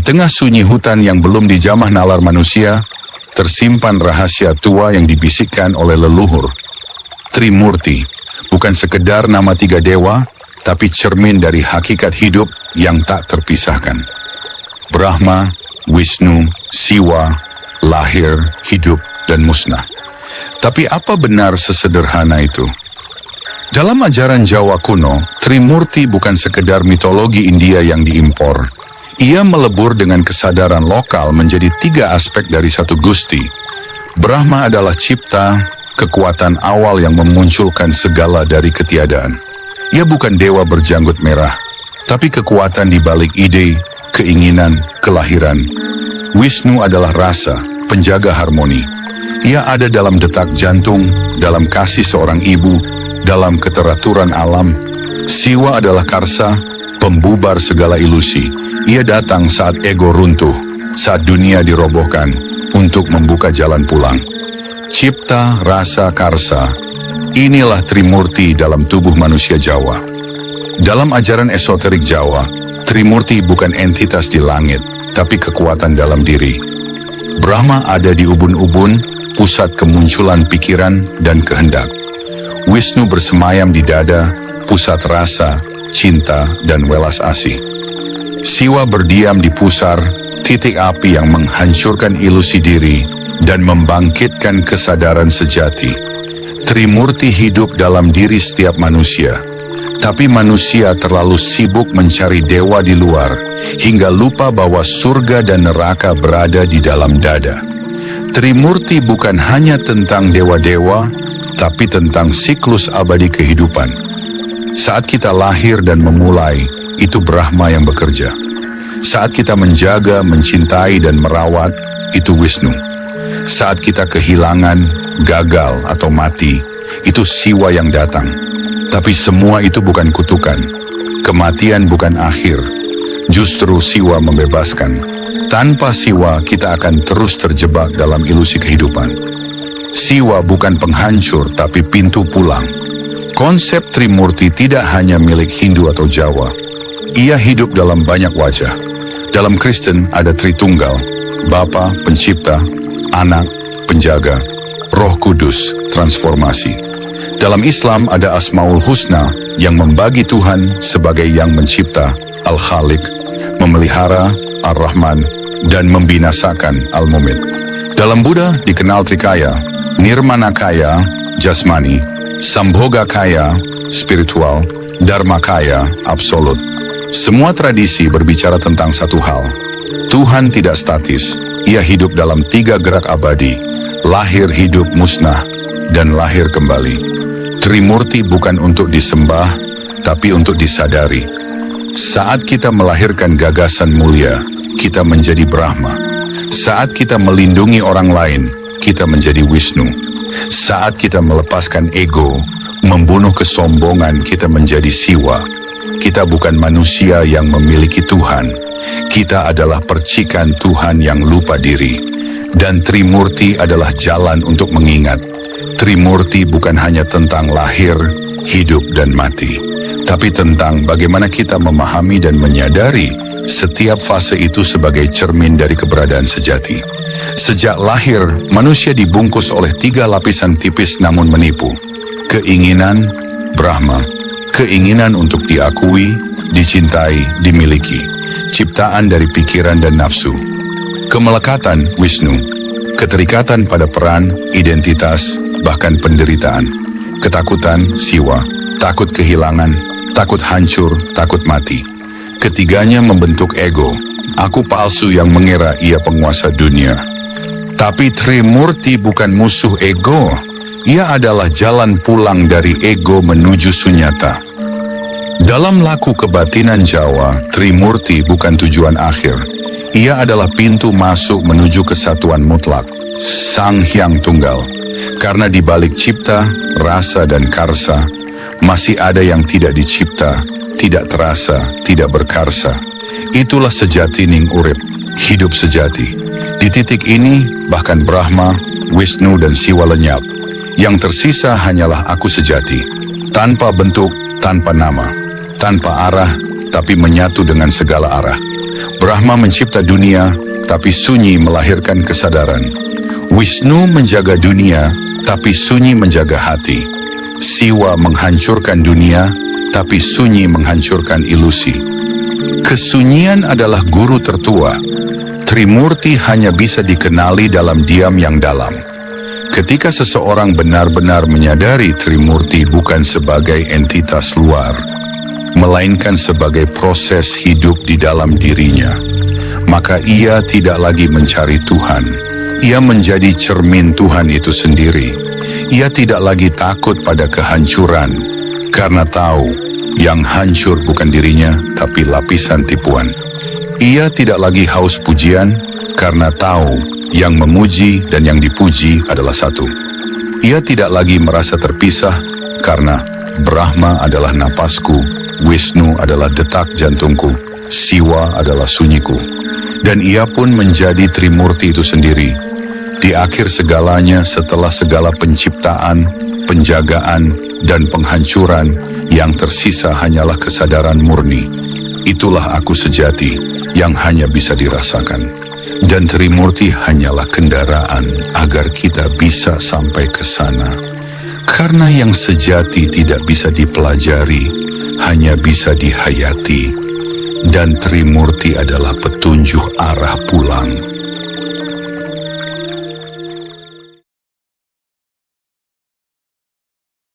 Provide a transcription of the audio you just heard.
tengah sunyi hutan yang belum dijamah nalar manusia, tersimpan rahasia tua yang dibisikkan oleh leluhur. Trimurti bukan sekedar nama tiga dewa, tapi cermin dari hakikat hidup yang tak terpisahkan. Brahma, Wisnu, Siwa, lahir, hidup, dan musnah. Tapi apa benar sesederhana itu? Dalam ajaran Jawa kuno, Trimurti bukan sekedar mitologi India yang diimpor. Ia melebur dengan kesadaran lokal menjadi tiga aspek dari satu gusti. Brahma adalah cipta, kekuatan awal yang memunculkan segala dari ketiadaan. Ia bukan dewa berjanggut merah, tapi kekuatan di balik ide, keinginan, kelahiran. Wisnu adalah rasa, penjaga harmoni. Ia ada dalam detak jantung, dalam kasih seorang ibu, dalam keteraturan alam. Siwa adalah karsa, pembubar segala ilusi. Ia datang saat ego runtuh, saat dunia dirobohkan, untuk membuka jalan pulang. Cipta, rasa, karsa, inilah Trimurti dalam tubuh manusia Jawa. Dalam ajaran esoterik Jawa, Trimurti bukan entitas di langit, tapi kekuatan dalam diri. Brahma ada di ubun-ubun, pusat kemunculan pikiran dan kehendak. Wisnu bersemayam di dada, pusat rasa, cinta, dan welas asih. Siwa berdiam di pusar, titik api yang menghancurkan ilusi diri dan membangkitkan kesadaran sejati. Trimurti hidup dalam diri setiap manusia, tapi manusia terlalu sibuk mencari dewa di luar, hingga lupa bahwa surga dan neraka berada di dalam dada. Trimurti bukan hanya tentang dewa-dewa, tapi tentang siklus abadi kehidupan. Saat kita lahir dan memulai, itu Brahma yang bekerja. Saat kita menjaga, mencintai, dan merawat, itu Wisnu. Saat kita kehilangan, gagal, atau mati, itu Siwa yang datang. Tapi semua itu bukan kutukan. Kematian bukan akhir. Justru Siwa membebaskan. Tanpa Siwa, kita akan terus terjebak dalam ilusi kehidupan. Siwa bukan penghancur, tapi pintu pulang. Konsep Trimurti tidak hanya milik Hindu atau Jawa. Ia hidup dalam banyak wajah. Dalam Kristen ada Tritunggal, Bapa, Pencipta, Anak, Penjaga, Roh Kudus, transformasi. Dalam Islam ada Asmaul Husna yang membagi Tuhan sebagai yang mencipta, Al-Khaliq, memelihara, Ar-Rahman, dan membinasakan Al-Mumit. Dalam Buddha dikenal Trikaya, Nirmanakaya, jasmani, Sambhogakaya, spiritual, Dharmakaya, absolut. Semua tradisi berbicara tentang satu hal. Tuhan tidak statis, ia hidup dalam tiga gerak abadi, lahir, hidup, musnah, dan lahir kembali. Trimurti bukan untuk disembah, tapi untuk disadari. Saat kita melahirkan gagasan mulia, kita menjadi Brahma. Saat kita melindungi orang lain, kita menjadi Wisnu. Saat kita melepaskan ego, membunuh kesombongan, kita menjadi Siwa. Kita bukan manusia yang memiliki Tuhan. Kita adalah percikan Tuhan yang lupa diri. Dan Trimurti adalah jalan untuk mengingat. Trimurti bukan hanya tentang lahir, hidup, dan mati, tapi tentang bagaimana kita memahami dan menyadari setiap fase itu sebagai cermin dari keberadaan sejati. Sejak lahir, manusia dibungkus oleh tiga lapisan tipis namun menipu. Keinginan, Brahma. Keinginan untuk diakui, dicintai, dimiliki. Ciptaan dari pikiran dan nafsu. Kemelekatan, Wisnu. Keterikatan pada peran, identitas, bahkan penderitaan. Ketakutan, Siwa. Takut kehilangan, takut hancur, takut mati. Ketiganya membentuk ego. Aku palsu yang mengira ia penguasa dunia. Tapi Trimurti bukan musuh ego. Ia adalah jalan pulang dari ego menuju sunyata. Dalam laku kebatinan Jawa, Trimurti bukan tujuan akhir. Ia adalah pintu masuk menuju kesatuan mutlak, Sang Hyang Tunggal. Karena di balik cipta, rasa, dan karsa, masih ada yang tidak dicipta, tidak terasa, tidak berkarsa. Itulah sejati ning urip, hidup sejati. Di titik ini, bahkan Brahma, Wisnu, dan Siwa lenyap. Yang tersisa hanyalah aku sejati. Tanpa bentuk, tanpa nama, tanpa arah, tapi menyatu dengan segala arah. Brahma mencipta dunia, tapi sunyi melahirkan kesadaran. Wisnu menjaga dunia, tapi sunyi menjaga hati. Siwa menghancurkan dunia, tapi sunyi menghancurkan ilusi. Kesunyian adalah guru tertua. Trimurti hanya bisa dikenali dalam diam yang dalam. Ketika seseorang benar-benar menyadari Trimurti bukan sebagai entitas luar, melainkan sebagai proses hidup di dalam dirinya, maka ia tidak lagi mencari Tuhan. Ia menjadi cermin Tuhan itu sendiri. Ia tidak lagi takut pada kehancuran, karena tahu yang hancur bukan dirinya, tapi lapisan tipuan. Ia tidak lagi haus pujian, karena tahu yang memuji dan yang dipuji adalah satu. Ia tidak lagi merasa terpisah, karena Brahma adalah napasku, Wisnu adalah detak jantungku, Siwa adalah sunyiku. Dan ia pun menjadi Trimurti itu sendiri. Di akhir segalanya, setelah segala penciptaan, penjagaan, dan penghancuran, yang tersisa hanyalah kesadaran murni. Itulah aku sejati yang hanya bisa dirasakan. Dan Trimurti hanyalah kendaraan agar kita bisa sampai ke sana. Karena yang sejati tidak bisa dipelajari, hanya bisa dihayati. Dan Trimurti adalah petunjuk arah pulang.